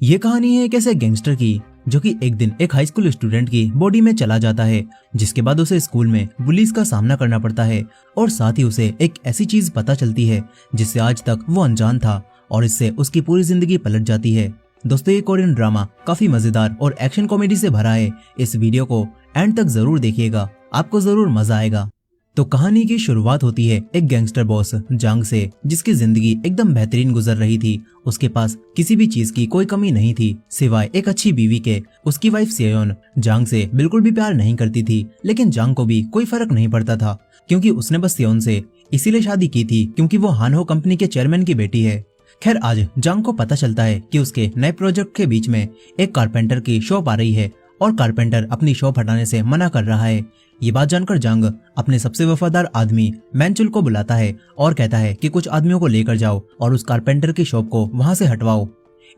ये कहानी है एक ऐसे गैंगस्टर की जो कि एक दिन एक हाई स्कूल स्टूडेंट की बॉडी में चला जाता है, जिसके बाद उसे स्कूल में बुलीज का सामना करना पड़ता है और साथ ही उसे एक ऐसी चीज पता चलती है जिससे आज तक वो अनजान था और इससे उसकी पूरी जिंदगी पलट जाती है। दोस्तों, ये कोरियन ड्रामा काफी मजेदार और एक्शन कॉमेडी से भरा है। इस वीडियो को एंड तक जरूर देखिएगा, आपको जरूर मजा आएगा। तो कहानी की शुरुआत होती है एक गैंगस्टर बॉस जांग से, जिसकी जिंदगी एकदम बेहतरीन गुजर रही थी। उसके पास किसी भी चीज की कोई कमी नहीं थी सिवाय एक अच्छी बीवी के। उसकी वाइफ सेयोन जांग से बिल्कुल भी प्यार नहीं करती थी, लेकिन जांग को भी कोई फर्क नहीं पड़ता था क्योंकि उसने बस सेयोन से इसीलिए शादी की थी क्योंकि वो हानहो कंपनी के चेयरमैन की बेटी है। खैर, आज जांग को पता चलता है कि उसके नए प्रोजेक्ट के बीच में एक कारपेंटर की शॉप आ रही है और कारपेंटर अपनी शॉप हटाने से मना कर रहा है। ये बात जानकर जांग अपने सबसे वफादार आदमी मैनचुल को बुलाता है और कहता है कि कुछ आदमियों को लेकर जाओ और उस कारपेंटर की शॉप को वहां से हटवाओ।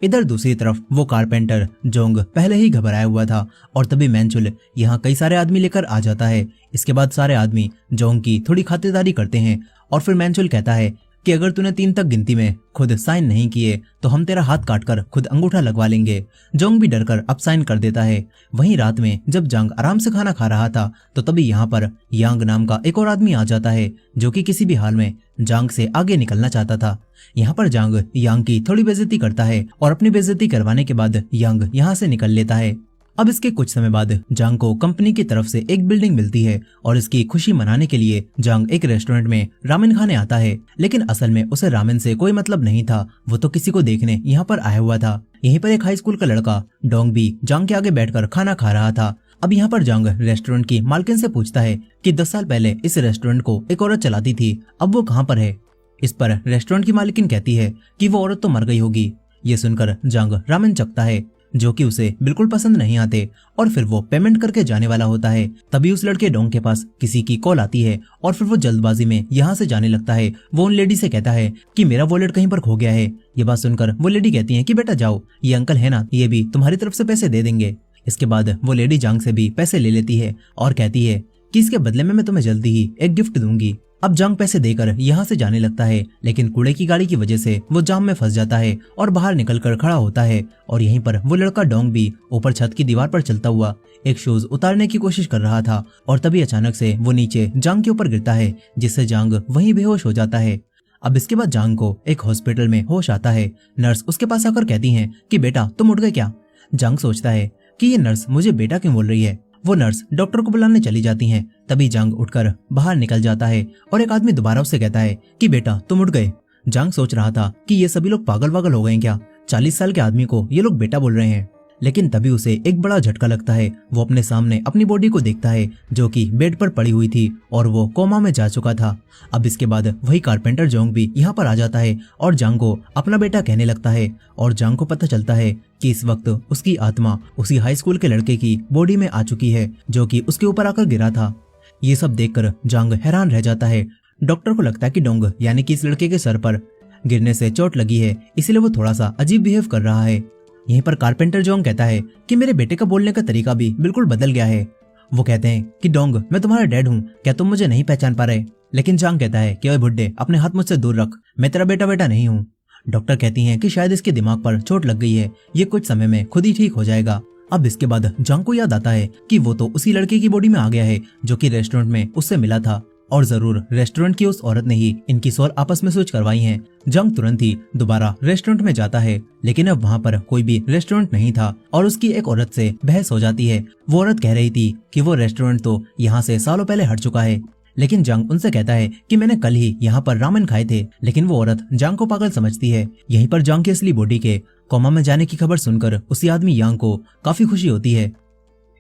इधर दूसरी तरफ वो कारपेंटर जोंग पहले ही घबराया हुआ था और तभी मैनचुल यहाँ कई सारे आदमी लेकर आ जाता है। इसके बाद सारे आदमी जोंग की थोड़ी खातिरदारी करते हैं और फिर मैनचुल कहता है कि अगर तूने 3 तक गिनती में खुद साइन नहीं किए तो हम तेरा हाथ काटकर खुद अंगूठा लगवा लेंगे। जोंग भी डरकर अब साइन कर देता है। वहीं रात में जब जांग आराम से खाना खा रहा था तो तभी यहाँ पर यांग नाम का एक और आदमी आ जाता है जो कि किसी भी हाल में जांग से आगे निकलना चाहता था। यहाँ पर जांग यांग की थोड़ी बेइज्जती करता है और अपनी बेइज्जती करवाने के बाद यांग यहाँ से निकल लेता है। अब इसके कुछ समय बाद जांग को कंपनी की तरफ से एक बिल्डिंग मिलती है और इसकी खुशी मनाने के लिए जांग एक रेस्टोरेंट में रामेन खाने आता है, लेकिन असल में उसे रामेन से कोई मतलब नहीं था। वो तो किसी को देखने यहाँ पर आया हुआ था। यहीं पर एक हाई स्कूल का लड़का डोंग भी जांग के आगे बैठकर खाना खा रहा था। अब यहाँ पर जांग रेस्टोरेंट की मालकिन से पूछता है कि 10 साल पहले इस रेस्टोरेंट को एक औरत चलाती थी, अब वो कहाँ पर है। इस पर रेस्टोरेंट की मालकिन कहती है कि वो औरत तो मर गई होगी। ये सुनकर जांग रामेन चखता है जो कि उसे बिल्कुल पसंद नहीं आते और फिर वो पेमेंट करके जाने वाला होता है। तभी उस लड़के डोंग के पास किसी की कॉल आती है और फिर वो जल्दबाजी में यहाँ से जाने लगता है। वो उन लेडी से कहता है कि मेरा वॉलेट कहीं पर खो गया है। ये बात सुनकर वो लेडी कहती है कि बेटा जाओ, ये अंकल है ना, ये भी तुम्हारी तरफ से पैसे दे देंगे। इसके बाद वो लेडी जांग से भी पैसे ले लेती है और कहती है कि इसके बदले में मैं तुम्हें जल्दी ही एक गिफ्ट दूंगी। अब जांग पैसे देकर यहाँ से जाने लगता है, लेकिन कूड़े की गाड़ी की वजह से वो जाम में फंस जाता है और बाहर निकलकर खड़ा होता है। और यहीं पर वो लड़का डोंग भी ऊपर छत की दीवार पर चलता हुआ एक शूज उतारने की कोशिश कर रहा था और तभी अचानक से वो नीचे जांग के ऊपर गिरता है, जिससे जांग वहीं बेहोश हो जाता है। अब इसके बाद जांग को एक हॉस्पिटल में होश आता है। नर्स उसके पास आकर कहती है कि बेटा तुम उठ गए क्या। जांग सोचता है कि ये नर्स मुझे बेटा क्यों बोल रही है। वो नर्स डॉक्टर को बुलाने चली जाती हैं। तभी जांग उठकर बाहर निकल जाता है और एक आदमी दोबारा उससे कहता है कि बेटा तुम उठ गए। जांग सोच रहा था कि ये सभी लोग पागल वागल हो गए क्या, 40 साल के आदमी को ये लोग बेटा बोल रहे हैं। लेकिन तभी उसे एक बड़ा झटका लगता है। वो अपने सामने अपनी बॉडी को देखता है जो कि बेड पर पड़ी हुई थी और वो कोमा में जा चुका था। अब इसके बाद वही कारपेंटर जोंग भी यहाँ पर आ जाता है और जांग को अपना बेटा कहने लगता है और जांग को पता चलता है कि इस वक्त उसकी आत्मा उसी हाई स्कूल के लड़के की बॉडी में आ चुकी है जो कि उसके ऊपर आकर गिरा था। ये सब देखकर जांग हैरान रह जाता है। डॉक्टर को लगता है कि डोंग यानी कि इस लड़के के सर पर गिरने से चोट लगी है, इसलिए वो थोड़ा सा अजीब बिहेव कर रहा है। यहीं पर कारपेंटर जोंग कहता है कि मेरे बेटे का बोलने का तरीका भी बिल्कुल बदल गया है। वो कहते हैं कि डोंग मैं तुम्हारा डैड हूँ, क्या तुम मुझे नहीं पहचान पा रहे। लेकिन जांग कहता है कि ओए बुड्ढे, अपने हाथ मुझसे दूर रख, मैं तेरा बेटा नहीं हूँ। डॉक्टर कहती हैं कि शायद इसके दिमाग पर चोट लग गई है, ये कुछ समय में खुद ही ठीक हो जाएगा। अब इसके बाद जांग को याद आता है कि वो तो उसी लड़के की बॉडी में आ गया है जो कि रेस्टोरेंट में उससे मिला था और जरूर रेस्टोरेंट की उस औरत ने ही इनकी सोल आपस में स्विच करवाई है। जांग तुरंत ही दोबारा रेस्टोरेंट में जाता है, लेकिन अब वहाँ पर कोई भी रेस्टोरेंट नहीं था और उसकी एक औरत से बहस हो जाती है। वो औरत कह रही थी कि वो रेस्टोरेंट तो यहाँ से सालों पहले हट चुका है, लेकिन जांग उनसे कहता है कि मैंने कल ही यहाँ पर रामेन खाए थे। लेकिन वो औरत जांग को पागल समझती है। यहीं पर जांग की असली बॉडी के कोमा में जाने की खबर सुनकर उसी आदमी यांग को काफी खुशी होती है।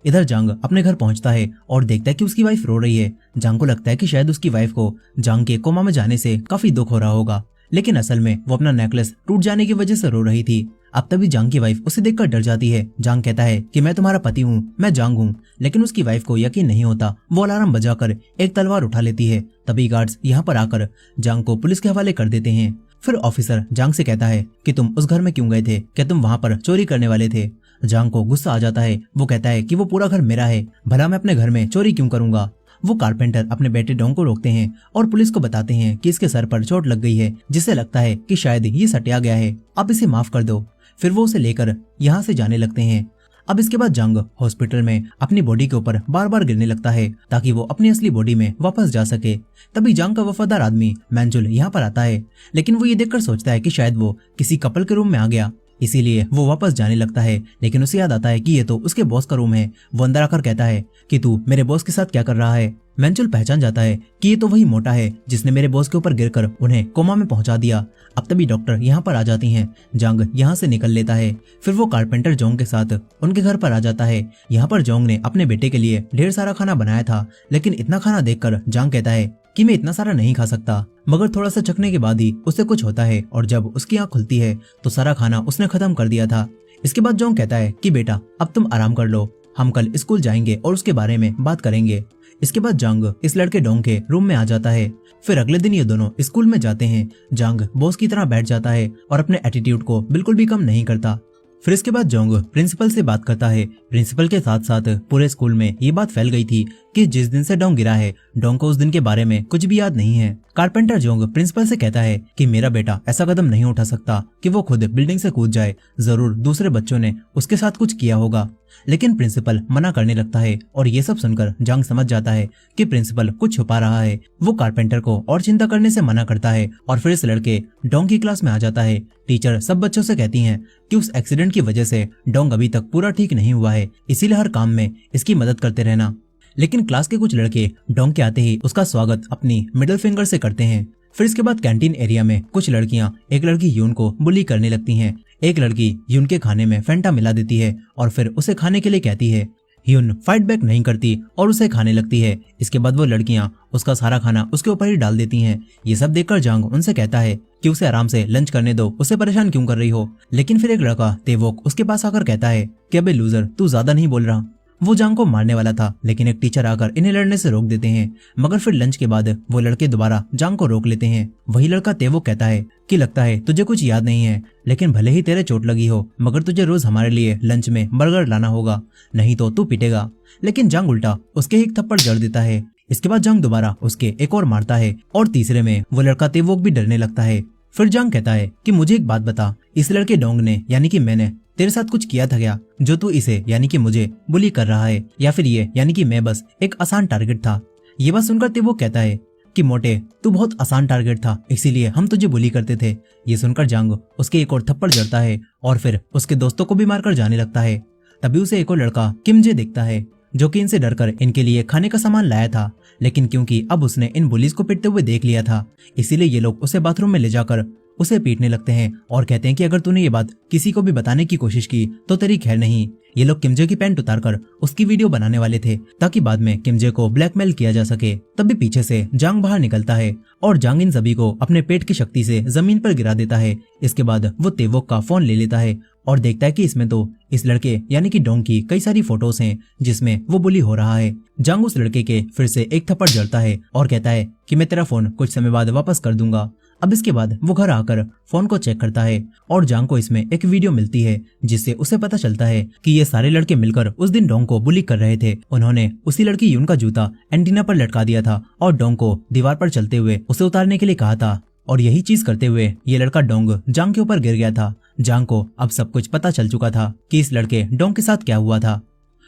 इधर जांग अपने घर पहुंचता है और देखता है कि उसकी वाइफ रो रही है। जांग को लगता है कि शायद उसकी वाइफ को जांग के कोमा में जाने से काफी दुख हो रहा होगा, लेकिन असल में वो अपना नेकलेस टूट जाने की वजह से रो रही थी। अब तभी जांग की वाइफ उसे देखकर डर जाती है। जांग कहता है कि मैं तुम्हारा पति हूँ, मैं जांग हूँ, लेकिन उसकी वाइफ को यकीन नहीं होता। वो अलार्म बजाकर एक तलवार उठा लेती है। तभी गार्ड्स यहाँ पर आकर जांग को पुलिस के हवाले कर देते हैं। फिर ऑफिसर जांग से कहता है कि तुम उस घर में क्यों गए थे, क्या तुम वहाँ पर चोरी करने वाले थे। जांग को गुस्सा आ जाता है। वो कहता है कि वो पूरा घर मेरा है, भला मैं अपने घर में चोरी क्यों करूंगा। वो कारपेंटर अपने बेटे डोंग को रोकते हैं और पुलिस को बताते हैं कि इसके सर पर चोट लग गई है, जिससे लगता है कि शायद ये सटिया गया है, आप इसे माफ कर दो। फिर वो उसे लेकर यहाँ से जाने लगते हैं। अब इसके बाद जंग हॉस्पिटल में अपनी बॉडी के ऊपर बार बार गिरने लगता है ताकि वो अपनी असली बॉडी में वापस जा सके। तभी जंग का वफादार आदमी मैंजुल यहाँ पर आता है, लेकिन वो ये देखकर सोचता है कि शायद वो किसी कपल के रूम में आ गया, इसीलिए वो वापस जाने लगता है। लेकिन उसे याद आता है कि ये तो उसके बॉस का रूम है। वो अंदर आकर कहता है कि तू मेरे बॉस के साथ क्या कर रहा है। मैंजुल पहचान जाता है कि ये तो वही मोटा है जिसने मेरे बॉस के ऊपर गिरकर उन्हें कोमा में पहुंचा दिया। अब तभी डॉक्टर यहाँ पर आ जाती हैं। जंग यहाँ से निकल लेता है। फिर वो कारपेंटर जोंग के साथ उनके घर पर आ जाता है। यहाँ पर जोंग ने अपने बेटे के लिए ढेर सारा खाना बनाया था, लेकिन इतना खाना देखकर जंग कहता है कि मैं इतना सारा नहीं खा सकता। मगर थोड़ा सा चखने के बाद ही उसे कुछ होता है और जब उसकी आंख खुलती है तो सारा खाना उसने खत्म कर दिया था। इसके बाद जोंग कहता है कि बेटा अब तुम आराम कर लो, हम कल स्कूल जाएंगे और उसके बारे में बात करेंगे। इसके बाद जंग इस लड़के डोंग के रूम में आ जाता है। फिर अगले दिन ये दोनों स्कूल में जाते हैं। जंग बॉस की तरह बैठ जाता है और अपने एटीट्यूड को बिल्कुल भी कम नहीं करता। फिर इसके बाद जोंग प्रिंसिपल से बात करता है। प्रिंसिपल के साथ साथ पूरे स्कूल में ये बात फैल गई थी कि जिस दिन से डोंग गिरा है, डोंग को उस दिन के बारे में कुछ भी याद नहीं है। कारपेंटर जोंग प्रिंसिपल से कहता है कि मेरा बेटा ऐसा कदम नहीं उठा सकता कि वो खुद बिल्डिंग से कूद जाए, जरूर दूसरे बच्चों ने उसके साथ कुछ किया होगा। लेकिन प्रिंसिपल मना करने लगता है और ये सब सुनकर जंग समझ जाता है कि प्रिंसिपल कुछ छुपा रहा है। वो कारपेंटर को और चिंता करने से मना करता है और फिर इस लड़के डोंग की क्लास में आ जाता है। टीचर सब बच्चों से कहती हैं कि उस एक्सीडेंट की वजह से डोंग अभी तक पूरा ठीक नहीं हुआ है, इसीलिए हर काम में इसकी मदद करते रहना। लेकिन क्लास के कुछ लड़के डोंग के आते ही उसका स्वागत अपनी मिडिल फिंगर से करते हैं। फिर इसके बाद कैंटीन एरिया में कुछ लड़कियां एक लड़की यून को बुली करने लगती हैं। एक लड़की यून के खाने में फैंटा मिला देती है और फिर उसे खाने के लिए कहती है। यून फाइट बैक नहीं करती और उसे खाने लगती है। इसके बाद वो लड़कियां उसका सारा खाना उसके ऊपर ही डाल देती हैं। ये सब देखकर जंग उनसे कहता है कि उसे आराम से लंच करने दो, उसे परेशान क्यों कर रही हो। लेकिन फिर एक लड़का तेवोक उसके पास आकर कहता है कि अबे लूजर, तू ज्यादा नहीं बोल रहा। वो जंग को मारने वाला था, लेकिन एक टीचर आकर इन्हें लड़ने से रोक देते हैं। मगर फिर लंच के बाद वो लड़के दोबारा जंग को रोक लेते हैं। वही लड़का तेवोक कहता है कि लगता है तुझे कुछ याद नहीं है, लेकिन भले ही तेरे चोट लगी हो, मगर तुझे रोज हमारे लिए लंच में बर्गर लाना होगा, नहीं तो तू पिटेगा। लेकिन जंग उल्टा उसके एक थप्पड़ जड़ देता है। इसके बाद जंग दोबारा उसके एक और मारता है और तीसरे में वो लड़का तेवोक भी डरने लगता है। फिर जंग कहता है कि मुझे एक बात बता, इस लड़के डोंग ने यानी कि मैंने तेरे साथ कुछ किया था क्या, जो तू इसे यानी कि मुझे बुली कर रहा है, या फिर ये यानी कि मैं बस एक आसान टारगेट था। ये बात सुनकर तेवोक कहता है कि मोटे, तू बहुत आसान टारगेट था, इसीलिए हम तुझे बुली करते थे। ये सुनकर जंग उसके एक और थप्पड़ जड़ता है और फिर उसके दोस्तों को भी मारकर जाने लगता है। तभी उसे एक और लड़का किमजे दिखता है, जो कि इनसे डरकर इनके लिए खाने का सामान लाया था। लेकिन क्योंकि अब उसने इन बुलीज को पीटते हुए देख लिया था, इसीलिए ये लोग उसे बाथरूम में ले जाकर उसे पीटने लगते हैं और कहते हैं कि अगर तूने ये बात किसी को भी बताने की कोशिश की तो तेरी खैर नहीं। ये लोग किमजे की पैंट उतारकर उसकी वीडियो बनाने वाले थे ताकि बाद में किमजे को ब्लैकमेल किया जा सके। तभी पीछे से जांग बाहर निकलता है और जांग इन सभी को अपने पेट की शक्ति से जमीन पर गिरा देता है। इसके बाद वो तेवोक का फोन ले लेता है और देखता है कि इसमें तो इस लड़के यानी कि डोंग की कई सारी फोटोज हैं जिसमें वो बुली हो रहा है। जांग उस लड़के के फिर से एक थप्पड़ जड़ता है और कहता है कि मैं तेरा फोन कुछ समय बाद वापस कर दूंगा। अब इसके बाद वो घर आकर फोन को चेक करता है और जांग को इसमें एक वीडियो मिलती है जिससे उसे पता चलता है कि ये सारे लड़के मिलकर उस दिन डोंग को बुली कर रहे थे। उन्होंने उसी लड़की यून का जूता एंटीना पर लटका दिया था और डोंग को दीवार पर चलते हुए उसे उतारने के लिए कहा था, और यही चीज करते हुए ये लड़का डोंग जांग के ऊपर गिर गया था। जांग को अब सब कुछ पता चल चुका था कि इस लड़के डोंग के साथ क्या हुआ था।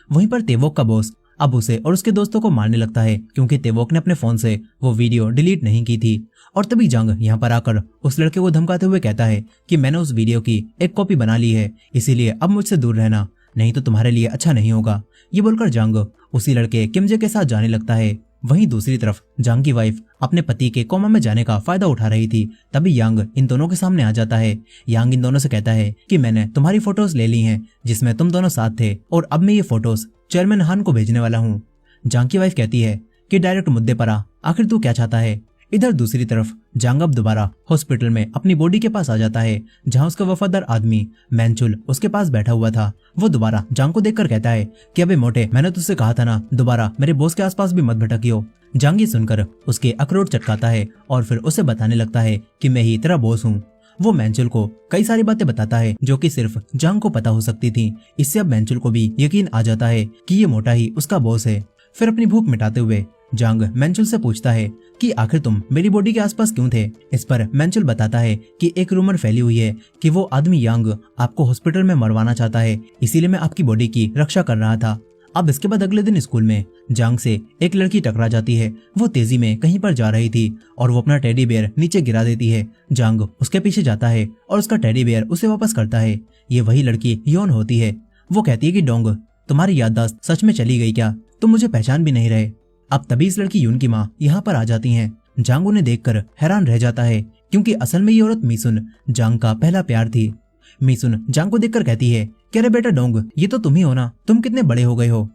वहीं पर तेवोक का बॉस अब उसे और उसके दोस्तों को मारने लगता है क्योंकि तेवोक ने अपने फोन से वो वीडियो डिलीट नहीं की थी। और तभी जंग यहाँ पर आकर उस लड़के को धमकाते हुए कहता है कि मैंने उस वीडियो की एक कॉपी बना ली है, इसीलिए अब मुझसे दूर रहना, नहीं तो तुम्हारे लिए अच्छा नहीं होगा। ये बोलकर जंग उसी लड़के किमजे के साथ जाने लगता है। वहीं दूसरी तरफ जांग की वाइफ अपने पति के कोमा में जाने का फायदा उठा रही थी। तभी यांग इन दोनों के सामने आ जाता है। यांग इन दोनों से कहता है कि मैंने तुम्हारी फोटोज ले ली हैं जिसमें तुम दोनों साथ थे, और अब मैं ये फोटोज चेयरमैन हान को भेजने वाला हूँ। जांग की वाइफ कहती है कि डायरेक्ट मुद्दे पर आ, आखिर तू क्या चाहता है। इधर दूसरी तरफ जांग अब दोबारा हॉस्पिटल में अपनी बॉडी के पास आ जाता है जहां उसका वफादार आदमी मैंचुल उसके पास बैठा हुआ था। वो दोबारा जांग को देखकर कहता है कि अबे मोटे, मैंने तुझसे कहा था ना, दोबारा मेरे बॉस के आसपास भी मत भटकियो। जांग ये सुनकर उसके अखरोट चटकाता है और फिर उसे बताने लगता है कि मैं ही तेरा बॉस हूँ। वो मैंचुल को कई सारी बातें बताता है जो कि सिर्फ जांग को पता हो सकती थी। इससे अब मैंचुल को भी यकीन आ जाता है कि ये मोटा ही उसका बॉस है। फिर अपनी भूख मिटाते हुए जांग मेंचुल से पूछता है कि आखिर तुम मेरी बॉडी के आसपास क्यों थे। इस पर मेंचुल बताता है कि एक रूमर फैली हुई है कि वो आदमी यांग आपको हॉस्पिटल में मरवाना चाहता है, इसीलिए मैं आपकी बॉडी की रक्षा कर रहा था। अब इसके बाद अगले दिन स्कूल में जांग से एक लड़की टकरा जाती है। वो तेजी में कहीं पर जा रही थी और वो अपना टेडी बेयर नीचे गिरा देती है। जांग उसके पीछे जाता है और उसका टेडी बेयर उसे वापस करता है। ये वही लड़की योन होती है। वो कहती है कि डोंग, तुम्हारी याददाश्त सच में चली गई क्या? तुम मुझे पहचान भी नहीं रहे। अब तभी इस लड़की यून की माँ यहाँ पर आ जाती हैं। जांग उन्हें देखकर हैरान रह जाता है क्योंकि असल में ये औरत मीसुन जांग का पहला प्यार थी। मीसुन जांग को देखकर कहती है कि अरे बेटा डोंग, ये तो तुम ही हो ना, तुम कितने बड़े हो गए हो।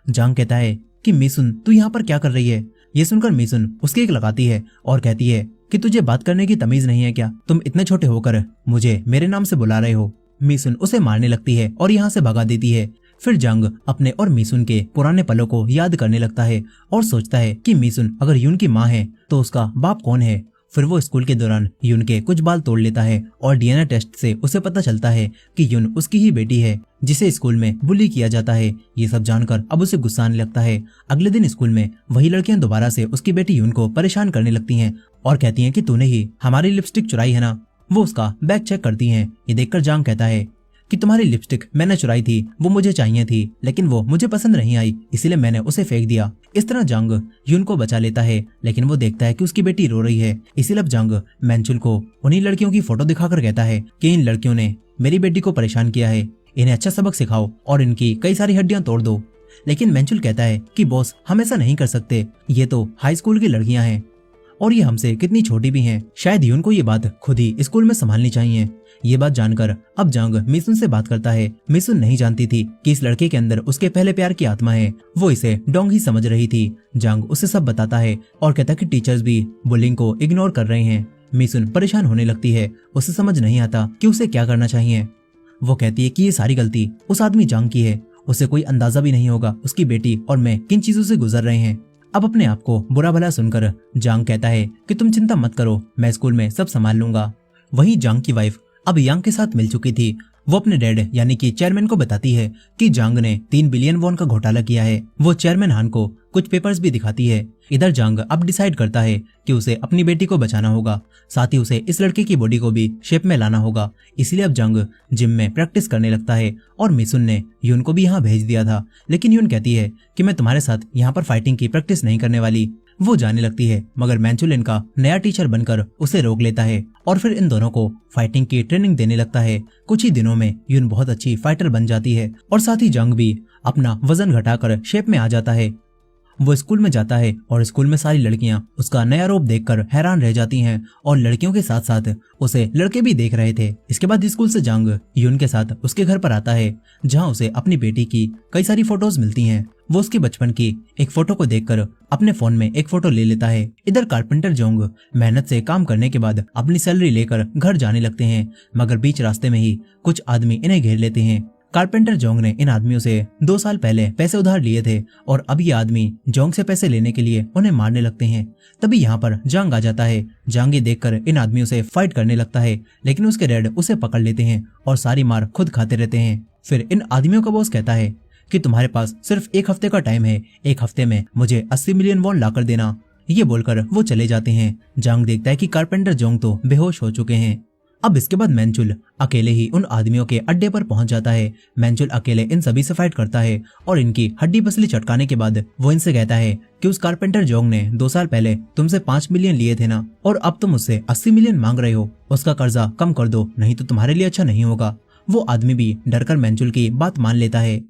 जांग कहता है कि मीसुन तू यहाँ पर क्या कर रही है। ये सुनकर मीसुन उसकी एक लगाती है और कहती है कि तुझे बात करने की तमीज नहीं है क्या? तुम इतने छोटे होकर मुझे मेरे नाम से बुला रहे हो। मीसुन उसे मारने लगती है और यहाँ से भगा देती है। फिर जांग अपने और मीसुन के पुराने पलों को याद करने लगता है और सोचता है कि मीसुन अगर यून की माँ है तो उसका बाप कौन है। फिर वो स्कूल के दौरान यून के कुछ बाल तोड़ लेता है और डीएनए टेस्ट से उसे पता चलता है कि यून उसकी ही बेटी है जिसे स्कूल में बुली किया जाता है। ये सब जानकर अब उसे गुस्सा आने लगता है। अगले दिन स्कूल में वही लड़कियां दोबारा से उसकी बेटी यून को परेशान करने लगती हैं और कहती हैं कि तूने ही हमारी लिपस्टिक चुराई है ना। वो उसका बैग चेक करती हैं। ये देखकर जांग कहता है कि तुम्हारी लिपस्टिक मैंने चुराई थी, वो मुझे चाहिए थी, लेकिन वो मुझे पसंद नहीं आई, इसीलिए मैंने उसे फेंक दिया। इस तरह जांग यून को बचा लेता है, लेकिन वो देखता है कि उसकी बेटी रो रही है। इसीलिए अब जांग मेंचुल को उन्हीं लड़कियों की फोटो दिखाकर कहता है कि इन लड़कियों ने मेरी बेटी को परेशान किया है, इन्हें अच्छा सबक सिखाओ और इनकी कई सारी हड्डियां तोड़ दो। लेकिन मेंचुल कहता है कि बॉस, हम ऐसा नहीं कर सकते, ये तो हाई स्कूल की लड़कियां हैं और ये हमसे कितनी छोटी भी हैं। शायद यून को ये बात खुद ही स्कूल में संभालनी चाहिए। ये बात जानकर अब जांग मिसुन से बात करता है। मिसुन नहीं जानती थी कि इस लड़के के अंदर उसके पहले प्यार की आत्मा है। वो इसे डोंग ही समझ रही थी। जांग उसे सब बताता है और कहता है कि टीचर्स भी बुलिंग को इग्नोर कर रहे हैं। मिसुन परेशान होने लगती है। उसे समझ नहीं आता कि उसे क्या करना चाहिए। वो कहती है कि ये सारी गलती उस आदमी जांग की है। उसे कोई अंदाजा भी नहीं होगा उसकी बेटी और मैं किन चीजों से गुजर रहे हैं। अब अपने आप को बुरा भला सुनकर जांग कहता है कि तुम चिंता मत करो, मैं स्कूल में सब संभाल लूंगा। वहीं जांग की वाइफ अब यांग के साथ मिल चुकी थी। वो अपने डैड यानी कि चेयरमैन को बताती है कि जांग ने 3 बिलियन वॉन का घोटाला किया है। वो चेयरमैन हान को कुछ पेपर्स भी दिखाती है। इधर जांग अब डिसाइड करता है कि उसे अपनी बेटी को बचाना होगा, साथ ही उसे इस लड़के की बॉडी को भी शेप में लाना होगा। इसलिए अब जांग जिम में प्रैक्टिस करने लगता है और मिसुन ने यून को भी यहाँ भेज दिया था, लेकिन यून कहती है कि मैं तुम्हारे साथ यहाँ पर फाइटिंग की प्रैक्टिस नहीं करने वाली। वो जाने लगती है, मगर मेंचुल इनका नया टीचर बनकर उसे रोक लेता है और फिर इन दोनों को फाइटिंग की ट्रेनिंग देने लगता है। कुछ ही दिनों में यून बहुत अच्छी फाइटर बन जाती है और साथ ही जांग भी अपना वजन घटाकर शेप में आ जाता है। वो स्कूल में जाता है और स्कूल में सारी लड़कियां उसका नया रूप देखकर हैरान रह जाती हैं और लड़कियों के साथ साथ उसे लड़के भी देख रहे थे। इसके बाद स्कूल से जांग यून के साथ उसके घर पर आता है, जहां उसे अपनी बेटी की कई सारी फोटोज मिलती हैं। वो उसके बचपन की एक फोटो को देखकर अपने फोन में एक फोटो ले लेता है। इधर कारपेंटर जोंग मेहनत से काम करने के बाद अपनी सैलरी लेकर घर जाने लगते हैं, मगर बीच रास्ते में ही कुछ आदमी इन्हें घेर लेते हैं। कारपेंटर जोंग ने इन आदमियों से 2 साल पहले पैसे उधार लिए थे और अब ये आदमी जोंग से पैसे लेने के लिए उन्हें मारने लगते हैं। तभी यहाँ पर जांग आ जाता है। जांग ये देखकर इन आदमियों से फाइट करने लगता है, लेकिन उसके डैड उसे पकड़ लेते हैं और सारी मार खुद खाते रहते हैं। फिर इन आदमियों का बॉस कहता है कि तुम्हारे पास सिर्फ 1 हफ्ते का टाइम है, 1 हफ्ते में मुझे 80 मिलियन वॉन लाकर देना। ये बोलकर वो चले जाते हैं। जांग देखता है कि कारपेंटर जोंग तो बेहोश हो चुके हैं। अब इसके बाद मेंचुल अकेले ही उन आदमियों के अड्डे पर पहुंच जाता है। मेंचुल अकेले इन सभी से फाइट करता है और इनकी हड्डी पसली चटकाने के बाद वो इनसे कहता है कि उस कारपेंटर जोंग ने 2 साल पहले तुमसे 5 मिलियन लिए थे ना, और अब तुम उससे 80 मिलियन मांग रहे हो। उसका कर्जा कम कर दो, नहीं तो तुम्हारे लिए अच्छा नहीं होगा। वो आदमी भी डरकर मेंचुल की बात मान लेता है।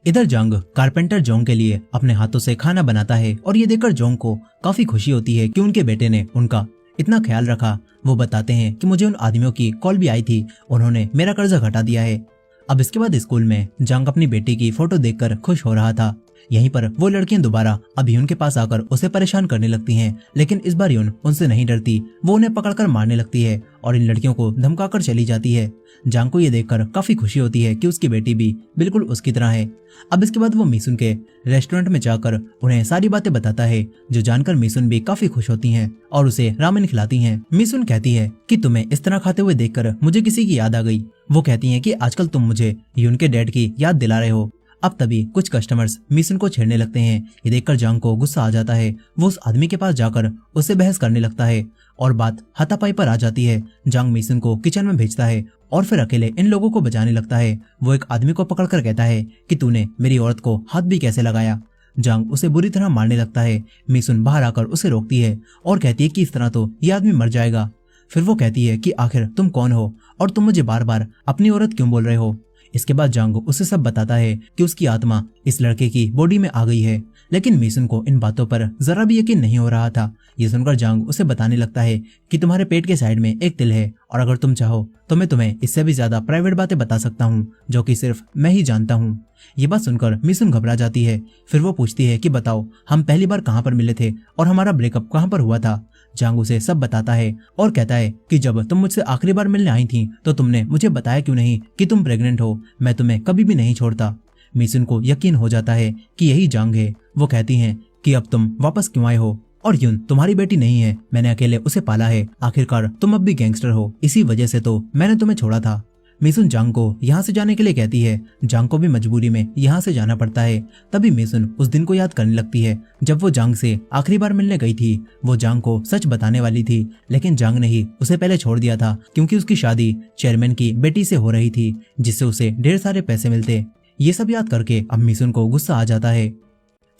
इधर जांग कारपेंटर जोंग के लिए अपने हाथों से खाना बनाता है और ये देखकर जोंग को काफी खुशी होती है कि उनके बेटे ने उनका इतना ख्याल रखा। वो बताते हैं कि मुझे उन आदमियों की कॉल भी आई थी, उन्होंने मेरा कर्जा घटा दिया है। अब इसके बाद स्कूल में जांग अपनी बेटी की फोटो देखकर खुश हो रहा था। यहीं पर वो लड़कियां दोबारा अब यून के पास आकर उसे परेशान करने लगती हैं, लेकिन इस बार यून उनसे नहीं डरती। वो उन्हें पकड़कर मारने लगती है और इन लड़कियों को धमकाकर चली जाती है। जांग को ये देखकर काफी खुशी होती है कि उसकी बेटी भी बिल्कुल उसकी तरह है। अब इसके बाद वो मिसुन के रेस्टोरेंट में जाकर उन्हें सारी बातें बताता है, जो जानकर मिसुन भी काफी खुश होती हैं और उसे रामेन खिलाती हैं। मिसुन कहती है कि तुम्हें इस तरह खाते हुए देखकर मुझे किसी की याद आ गई। वो कहती है कि आजकल तुम मुझे यून के डैड की याद दिला रहे हो। अब तभी कुछ कस्टमर्स मिशन को छेड़ने लगते हैं। ये देखकर जांग को गुस्सा आ जाता है। वो उस आदमी के पास जाकर उससे बहस करने लगता है और बात हाथापाई पर आ जाती है। जांग मिशन को किचन में भेजता है और फिर अकेले इन लोगों को बचाने लगता है। वो एक आदमी को पकड़कर कहता है कि तूने मेरी औरत को हाथ भी कैसे लगाया। जांग उसे बुरी तरह मारने लगता है। मिशन बाहर आकर उसे रोकती है और कहती है कि इस तरह तो ये आदमी मर जाएगा। फिर वो कहती है कि आखिर तुम कौन हो और तुम मुझे बार बार अपनी औरत क्यों बोल रहे हो। इसके बाद जांग उसे सब बताता है कि उसकी आत्मा इस लड़के की बॉडी में आ गई है, लेकिन मिशन को इन बातों पर जरा भी यकीन नहीं हो रहा था। ये सुनकर जांग उसे बताने लगता है कि तुम्हारे पेट के साइड में एक तिल है और अगर तुम चाहो तो मैं तुम्हें इससे भी ज्यादा प्राइवेट बातें बता सकता हूँ जो कि सिर्फ मैं ही जानता हूँ। ये बात सुनकर मिशन घबरा जाती है। फिर वो पूछती है कि बताओ हम पहली बार कहाँ पर मिले थे और हमारा ब्रेकअप कहाँ पर हुआ था। जांग उसे सब बताता है और कहता है कि जब तुम मुझसे आखिरी बार मिलने आई थी तो तुमने मुझे बताया क्यों नहीं कि तुम प्रेग्नेंट हो। मैं तुम्हें कभी भी नहीं छोड़ता। मिशन को यकीन हो जाता है कि यही जांग है। वो कहती हैं कि अब तुम वापस क्यों आए हो और यून तुम्हारी बेटी नहीं है, मैंने अकेले उसे पाला है। आखिरकार तुम अब भी गैंगस्टर हो, इसी वजह से तो मैंने तुम्हें छोड़ा था। मिशन जांग को यहाँ से जाने के लिए कहती है। जांग को भी मजबूरी में यहाँ से जाना पड़ता है। तभी मिशन उस दिन को याद करने लगती है जब वो जांग से आखिरी बार मिलने गई थी। वो जांग को सच बताने वाली थी, लेकिन जांग ने ही उसे पहले छोड़ दिया था क्योंकि उसकी शादी चेयरमैन की बेटी से हो रही थी, जिससे उसे ढेर सारे पैसे मिलते। ये सब याद करके अब मिशन को गुस्सा आ जाता है।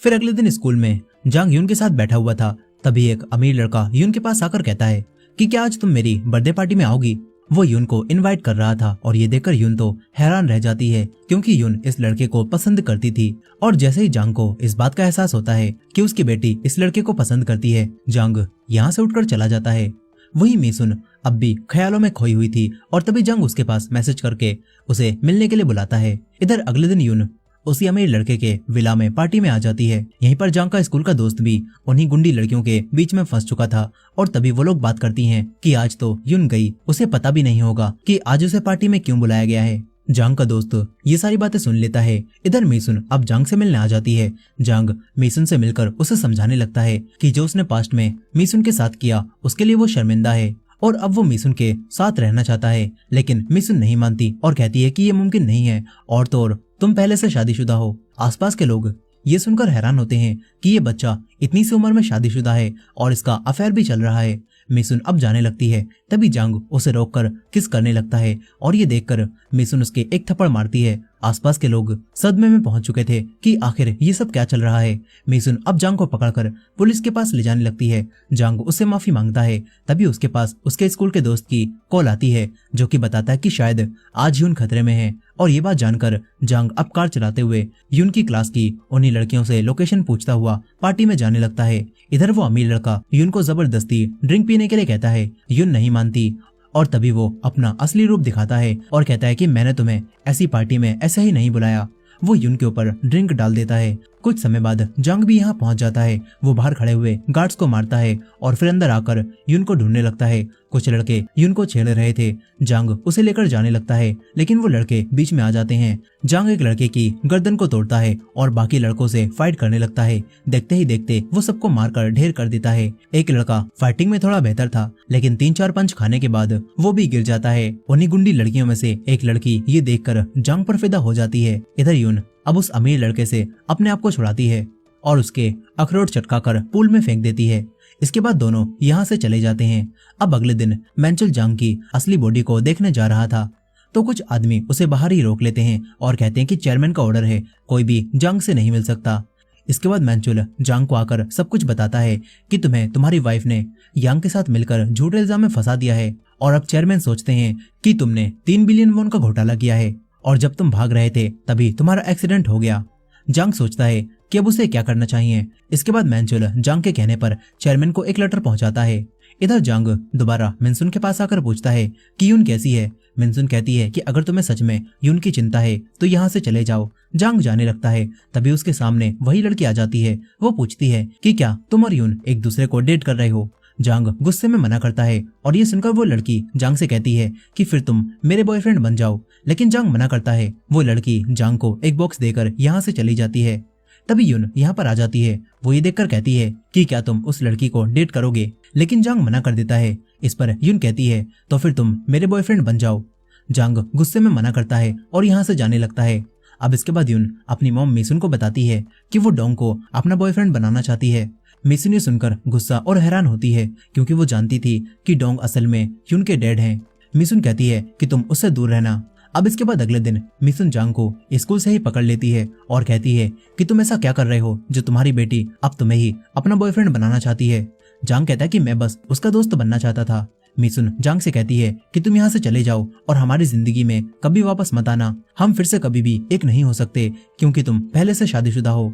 फिर अगले दिन स्कूल में जांग यून के साथ बैठा हुआ था। तभी एक अमीर लड़का यून के पास आकर कहता है कि क्या आज तुम मेरी बर्थडे पार्टी में आओगी। वो यून को इनवाइट कर रहा था और ये देखकर यून तो हैरान रह जाती है क्योंकि यून इस लड़के को पसंद करती थी। और जैसे ही जांग को इस बात का एहसास होता है कि उसकी बेटी इस लड़के को पसंद करती है, जांग यहाँ से उठकर चला जाता है। वही मिशन अब भी ख्यालों में खोई हुई थी और तभी जांग उसके पास मैसेज करके उसे मिलने के लिए बुलाता है। इधर अगले दिन यून उसी अमीर लड़के के विला में पार्टी में आ जाती है। यहीं पर जांग का स्कूल का दोस्त भी उन्हीं गुंडी लड़कियों के बीच में फंस चुका था और तभी वो लोग बात करती हैं कि आज तो यून गई, उसे पता भी नहीं होगा कि आज उसे पार्टी में क्यों बुलाया गया है। जांग का दोस्त ये सारी बातें सुन लेता है। इधर मिशन अब जांग से मिलने आ जाती है। जांग मिशन से मिलकर उसे समझाने लगता है कि जो उसने पास्ट में मिशन के साथ किया उसके लिए वो शर्मिंदा है और अब वो मिशन के साथ रहना चाहता है, लेकिन मिशन नहीं मानती और कहती है कि ये मुमकिन नहीं है और तो और तुम पहले से शादीशुदा हो। आसपास के लोग ये सुनकर हैरान होते हैं कि ये बच्चा इतनी सी उम्र में शादीशुदा है और इसका अफेयर भी चल रहा है। मिशन अब जाने लगती है। तभी जांग उसे रोककर किस करने लगता है और ये देखकर मिशन उसके एक थप्पड़ मारती है। आसपास के लोग सदमे में पहुंच चुके थे कि आखिर ये सब क्या चल रहा है। मिशन अब जांग को पकड़कर पुलिस के पास ले जाने लगती है। जांग उससे माफी मांगता है। तभी उसके पास उसके स्कूल के दोस्त की कॉल आती है जो कि बताता है कि शायद आज यून खतरे में है। और ये बात जानकर जांग अब कार चलाते हुए यून की क्लास की उन्हीं लड़कियों से लोकेशन पूछता हुआ पार्टी में जाने लगता है। इधर वो अमीर लड़का यून को जबरदस्ती ड्रिंक पीने के लिए कहता है। यून नहीं मानती और तभी वो अपना असली रूप दिखाता है और कहता है कि मैंने तुम्हें ऐसी पार्टी में ऐसे ही नहीं बुलाया। वो यून के ऊपर ड्रिंक डाल देता है। कुछ समय बाद जांग भी यहाँ पहुंच जाता है। वो बाहर खड़े हुए गार्ड्स को मारता है और फिर अंदर आकर यून को ढूंढने लगता है। कुछ लड़के यून को छेड़ रहे थे। जांग उसे लेकर जाने लगता है, लेकिन वो लड़के बीच में आ जाते हैं। जांग एक लड़के की गर्दन को तोड़ता है और बाकी लड़कों से फाइट करने लगता है। देखते ही देखते वो सबको मारकर ढेर कर देता है। एक लड़का फाइटिंग में थोड़ा बेहतर था, लेकिन 3-4 पंच खाने के बाद वो भी गिर जाता है। उन्हीं गुंडी लड़कियों में से एक लड़की ये देखकर जांग पर फिदा हो जाती है। इधर यून अब उस अमीर लड़के से अपने आप को छुड़ाती है और उसके अखरोट चटकाकर पूल में फेंक देती है। इसके बाद दोनों यहाँ से चले जाते हैं। अब अगले दिन मैंचल जांग की असली बॉडी को देखने जा रहा था तो कुछ आदमी उसे बाहर ही रोक लेते हैं और कहते हैं कि चेयरमैन का ऑर्डर है, कोई भी जांग से नहीं मिल सकता। इसके बाद मैंचुल जांग को आकर सब कुछ बताता है कि तुम्हें तुम्हारी वाइफ ने यांग के साथ मिलकर झूठे इल्जाम में फंसा दिया है और अब चेयरमैन सोचते हैं कि तुमने 3 बिलियन वॉन का घोटाला किया है और जब तुम भाग रहे थे तभी तुम्हारा एक्सीडेंट हो गया। जांग सोचता है कि अब उसे क्या करना चाहिए। इसके बाद मैंचुल जांग के कहने पर चेयरमैन को एक लेटर पहुंचाता है। इधर जांग दोबारा मिनसुन के पास आकर पूछता है कि यून कैसी है। मिनसुन कहती है कि अगर तुम्हें सच में यून की चिंता है तो यहाँ से चले जाओ। जांग जाने लगता है। तभी उसके सामने वही लड़की आ जाती है। वो पूछती है कि क्या तुम और यून एक दूसरे को डेट कर रहे हो। जांग गुस्से में मना करता है और ये सुनकर वो लड़की जांग से कहती है कि फिर तुम मेरे बॉयफ्रेंड बन जाओ, लेकिन जांग मना करता है। वो लड़की जांग को एक बॉक्स देकर यहाँ से चली जाती है। तभी यून यहाँ पर आ जाती है। वो ये देखकर कहती है कि क्या तुम उस लड़की को डेट करोगे, लेकिन जांग मना कर देता है। इस पर यून कहती है तो फिर तुम मेरे बॉयफ्रेंड बन जाओ। जांग गुस्से में मना करता है और यहाँ से जाने लगता है। अब इसके बाद यून अपनी मॉम मिसुन को बताती है कि वो डोंग को अपना बॉयफ्रेंड बनाना चाहती है। मिसुन ये सुनकर गुस्सा और हैरान होती है क्योंकि वो जानती थी कि डोंग असल में यून के डैड हैं। मिसुन कहती है कि तुम उससे दूर रहना। अब इसके बाद अगले दिन मिसुन जांग को स्कूल से ही पकड़ लेती है और कहती है कि तुम ऐसा क्या कर रहे हो जो तुम्हारी बेटी अब तुम्हें ही अपना बॉयफ्रेंड बनाना चाहती है। जांग कहता है कि मैं बस उसका दोस्त बनना चाहता था। मिसुन जांग से कहती है कि तुम यहाँ से चले जाओ और हमारी जिंदगी में कभी वापस मत आना। हम फिर से कभी भी एक नहीं हो सकते क्योंकि तुम पहले से शादीशुदा हो।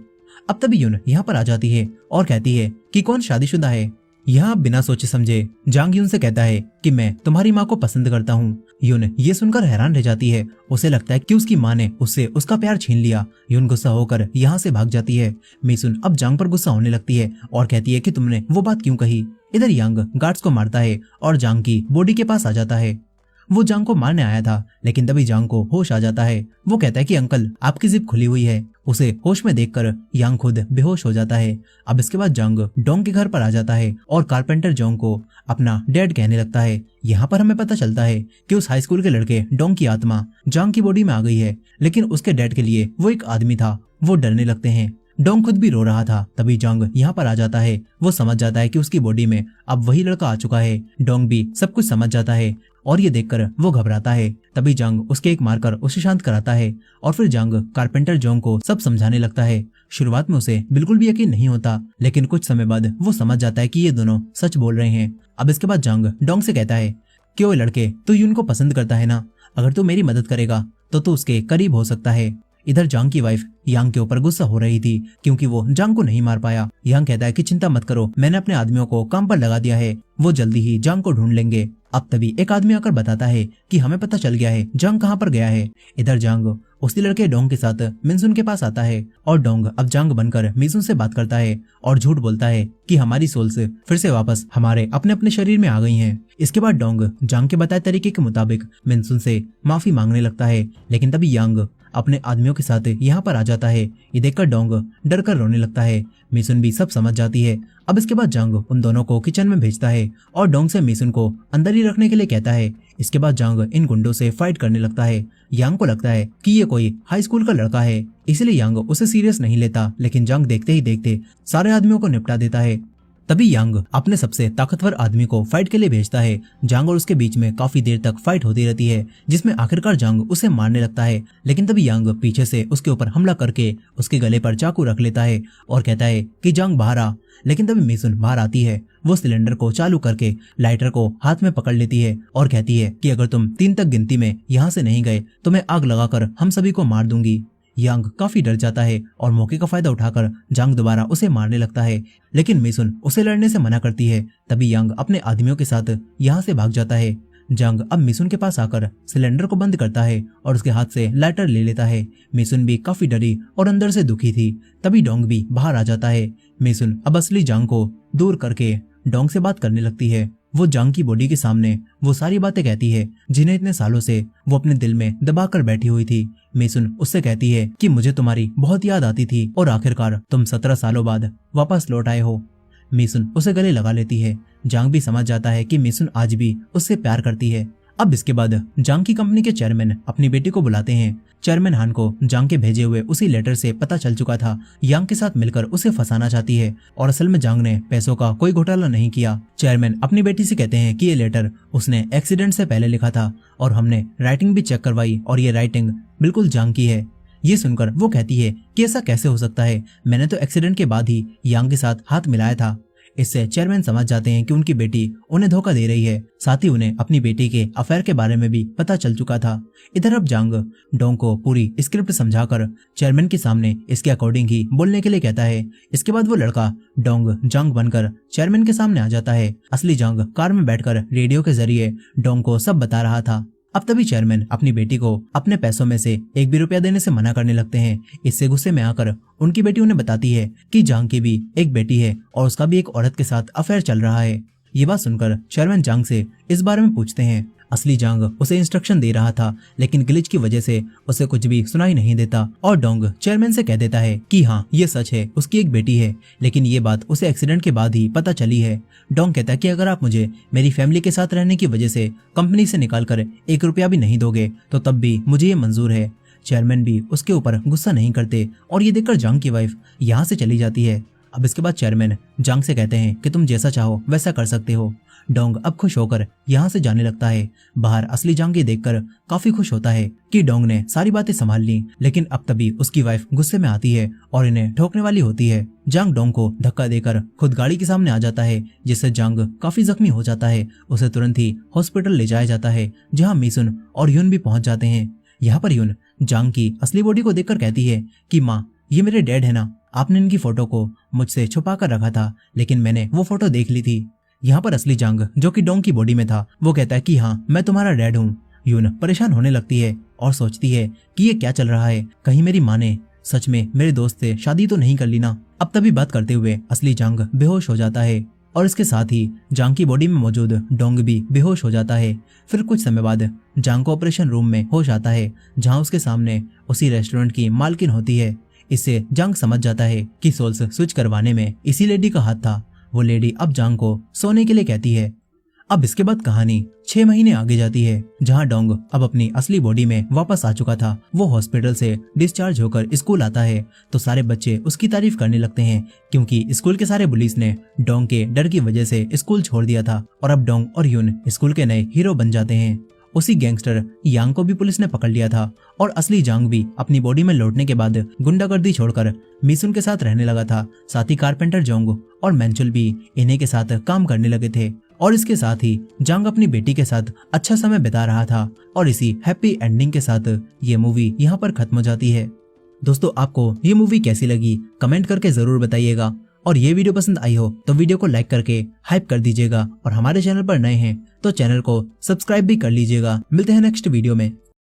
अब तभी यून यहाँ पर आ जाती है और कहती है कि कौन शादीशुदा है। यहाँ बिना सोचे समझे जांग यून से कहता है कि मैं तुम्हारी माँ को पसंद करता हूँ। यून ये सुनकर हैरान रह जाती है। उसे लगता है कि उसकी माँ ने उससे उसका प्यार छीन लिया। यून गुस्सा होकर यहाँ से भाग जाती है। मिसुन अब जांग पर गुस्सा होने लगती है और कहती है कि तुमने वो बात क्यों कही। इधर यांग गार्ड्स को मारता है और जांग की बॉडी के पास आ जाता है। वो जांग को मारने आया था लेकिन तभी जांग को होश आ जाता है। वो कहता है कि अंकल आपकी जिप खुली हुई है। उसे होश में देखकर यांग खुद बेहोश हो जाता है। अब इसके बाद जांग डोंग के घर पर आ जाता है और कारपेंटर जोंग को अपना डैड कहने लगता है। यहाँ पर हमें पता चलता है कि उस हाई स्कूल के लड़के डोंग की आत्मा जांग की बॉडी में आ गई है, लेकिन उसके डैड के लिए वो एक आदमी था। वो डरने लगते हैं। डोंग खुद भी रो रहा था। तभी जांग यहाँ पर आ जाता है। वो समझ जाता है कि उसकी बॉडी में अब वही लड़का आ चुका है। डोंग भी सब कुछ समझ जाता है और ये देखकर वो घबराता है। तभी जांग उसके एक मारकर उसे शांत कराता है और फिर जांग कारपेंटर जोंग को सब समझाने लगता है। शुरुआत में उसे बिल्कुल भी यकीन नहीं होता, लेकिन कुछ समय बाद वो समझ जाता है कि ये दोनों सच बोल रहे हैं। अब इसके बाद जांग डोंग से कहता है कि ओए लड़के, तू यून को पसंद करता है ना? अगर तू मेरी मदद करेगा तो तू उसके करीब हो सकता है। इधर जांग की वाइफ यांग के ऊपर गुस्सा हो रही थी क्योंकि वो जांग को नहीं मार पाया। यांग कहता है कि चिंता मत करो, मैंने अपने आदमियों को काम पर लगा दिया है, वो जल्दी ही जांग को ढूंढ लेंगे। अब तभी एक आदमी आकर बताता है कि हमें पता चल गया है जांग कहाँ पर गया है। इधर जांग उसी लड़के डोंग के साथ मिनसुन के पास आता है और डोंग अब जांग बनकर मिनसुन से बात करता है और झूठ बोलता है कि हमारी सोल्स फिर से वापस हमारे अपने अपने शरीर में आ गई हैं। इसके बाद डोंग जांग के बताए तरीके के मुताबिक मिनसुन से माफी मांगने लगता है, लेकिन तभी यांग अपने आदमियों के साथ यहाँ पर आ जाता है। ये देखकर डोंग डर कर रोने लगता है। मिसुन भी सब समझ जाती है। अब इसके बाद जांग उन दोनों को किचन में भेजता है और डोंग से मिसुन को अंदर ही रखने के लिए कहता है। इसके बाद जांग इन गुंडों से फाइट करने लगता है। यांग को लगता है कि ये कोई हाई स्कूल का लड़का है, इसलिए यांग उसे सीरियस नहीं लेता, लेकिन जांग देखते ही देखते सारे आदमियों को निपटा देता है। तभी यांग अपने सबसे ताकतवर आदमी को फाइट के लिए भेजता है। जांग और उसके बीच में काफी देर तक फाइट होती रहती है, जिसमें आखिरकार जांग उसे मारने लगता है, लेकिन तभी यांग पीछे से उसके ऊपर हमला करके उसके गले पर चाकू रख लेता है और कहता है कि जांग बाहर आ। लेकिन तभी मिसुन बाहर आती है। वो सिलेंडर को चालू करके लाइटर को हाथ में पकड़ लेती है और कहती है कि अगर तुम 3 तक गिनती में यहाँ से नहीं गए तो मैं आग लगाकर हम सभी को मार दूंगी। यांग काफी डर जाता है और मौके का फायदा उठाकर जांग दोबारा उसे मारने लगता है, लेकिन मिसुन उसे लड़ने से मना करती है। तभी यांग अपने आदमियों के साथ यहाँ से भाग जाता है। जांग अब मिसुन के पास आकर सिलेंडर को बंद करता है और उसके हाथ से लाइटर ले लेता है। मिसुन भी काफी डरी और अंदर से दुखी थी। तभी डोंग भी बाहर आ जाता है। मिसुन अब असली जांग को दूर करके डोंग से बात करने लगती है। वो जांग की बॉडी के सामने वो सारी बातें कहती है जिन्हें इतने सालों से वो अपने दिल में दबा कर बैठी हुई थी। मिसुन उससे कहती है कि मुझे तुम्हारी बहुत याद आती थी और आखिरकार तुम 17 सालों बाद वापस लौट आए हो। मिसुन उसे गले लगा लेती है। जांग भी समझ जाता है कि मिसुन आज भी उससे प्यार करती है। अब इसके बाद जांग की कंपनी के चेयरमैन अपनी बेटी को बुलाते हैं। चेयरमैन हान को जांग के भेजे हुए उसी लेटर से पता चल चुका था यांग के साथ मिलकर उसे फंसाना चाहती है और असल में जांग ने पैसों का कोई घोटाला नहीं किया। चेयरमैन अपनी बेटी से कहते हैं कि ये लेटर उसने एक्सीडेंट से पहले लिखा था और हमने राइटिंग भी चेक करवाई और ये राइटिंग बिल्कुल जांग की है। ये सुनकर वो कहती है कि ऐसा कैसे हो सकता है, मैंने तो एक्सीडेंट के बाद ही यांग के साथ हाथ मिलाया था। इससे चेयरमैन समझ जाते हैं कि उनकी बेटी उन्हें धोखा दे रही है। साथ ही उन्हें अपनी बेटी के अफेयर के बारे में भी पता चल चुका था। इधर अब जांग डोंग को पूरी स्क्रिप्ट समझाकर चेयरमैन के सामने इसके अकॉर्डिंग ही बोलने के लिए कहता है। इसके बाद वो लड़का डोंग जांग बनकर चेयरमैन के सामने आ जाता है। असली जांग कार में बैठकर रेडियो के जरिए डोंग को सब बता रहा था। अब तभी चेयरमैन अपनी बेटी को अपने पैसों में से 1 भी रुपया देने से मना करने लगते हैं। इससे गुस्से में आकर उनकी बेटी उन्हें बताती है कि जांग की भी एक बेटी है और उसका भी एक औरत के साथ अफेयर चल रहा है। ये बात सुनकर चेयरमैन जांग से इस बारे में पूछते हैं। असली जांग उसे इंस्ट्रक्शन दे रहा था, लेकिन ग्लिच की वजह से उसे कुछ भी सुनाई नहीं देता और डोंग चेयरमैन से कह देता है कि हाँ ये सच है, उसकी एक बेटी है, लेकिन ये बात उसे एक्सीडेंट के बाद ही पता चली है। डोंग कहता है कि अगर आप मुझे मेरी फैमिली के साथ रहने की वजह से कंपनी से निकालकर 1 रुपया भी नहीं दोगे तो तब भी मुझे ये मंजूर है। चेयरमैन भी उसके ऊपर गुस्सा नहीं करते और ये देखकर जांग की वाइफ यहाँ से चली जाती है। अब इसके बाद चेयरमैन जांग से कहते हैं कि तुम जैसा चाहो वैसा कर सकते हो। डोंग अब खुश होकर यहाँ से जाने लगता है। बाहर असली जांग ये देखकर काफी खुश होता है कि डोंग ने सारी बातें संभाल ली, लेकिन अब तभी उसकी वाइफ गुस्से में आती है और इन्हें ठोकने वाली होती है। जांग डोंग को धक्का देकर खुद गाड़ी के सामने आ जाता है, जिससे जांग काफी जख्मी हो जाता है। उसे तुरंत ही हॉस्पिटल ले जाया जाता है, जहाँ मिसुन और यून भी पहुंच जाते हैं। यहाँ पर यून जांग की असली बॉडी को देखकर कहती है कि माँ, ये मेरे डैड है ना, आपने इनकी फोटो को मुझसे छुपा कर रखा था, लेकिन मैंने वो फोटो देख ली थी। यहाँ पर असली जांग, जो कि डोंग की बॉडी में था, वो कहता है कि हाँ, मैं तुम्हारा डैड हूँ। यून परेशान होने लगती है और सोचती है कि ये क्या चल रहा है, कहीं मेरी माँ ने सच में मेरे दोस्त से शादी तो नहीं कर ली ना। अब तभी बात करते हुए असली जांग बेहोश हो जाता है और इसके साथ ही जांग की बॉडी में मौजूद डोंग भी बेहोश हो जाता है। फिर कुछ समय बाद जांग को ऑपरेशन रूम में होश आता है, जहाँ उसके सामने उसी रेस्टोरेंट की मालकिन होती है। इससे जांग समझ जाता है कि सोल्स स्विच करवाने में इसी लेडी का हाथ था। वो लेडी अब जांग को सोने के लिए कहती है। अब इसके बाद कहानी 6 महीने आगे जाती है, जहां डोंग अब अपनी असली बॉडी में वापस आ चुका था। वो हॉस्पिटल से डिस्चार्ज होकर स्कूल आता है तो सारे बच्चे उसकी तारीफ करने लगते हैं, क्योंकि स्कूल के सारे बुलीज ने डोंग के डर की वजह से स्कूल छोड़ दिया था और अब डोंग और यून स्कूल के नए हीरो बन जाते हैं। उसी गैंगस्टर यांग को भी पुलिस ने पकड़ लिया था और असली जांग भी अपनी बॉडी में लौटने के बाद गुंडागर्दी छोड़कर मिसुन के साथ रहने लगा था। साथ ही कारपेंटर जोंग और मैंचुल भी इन्हीं के साथ काम करने लगे थे और इसके साथ ही जांग अपनी बेटी के साथ अच्छा समय बिता रहा था। और इसी हैप्पी एंडिंग के साथ ये मूवी यहाँ पर खत्म हो जाती है। दोस्तों, आपको ये मूवी कैसी लगी कमेंट करके जरूर बताइएगा, और ये वीडियो पसंद आई हो तो वीडियो को लाइक करके हाइप कर दीजिएगा, और हमारे चैनल पर नए हैं तो चैनल को सब्सक्राइब भी कर लीजिएगा। मिलते हैं नेक्स्ट वीडियो में।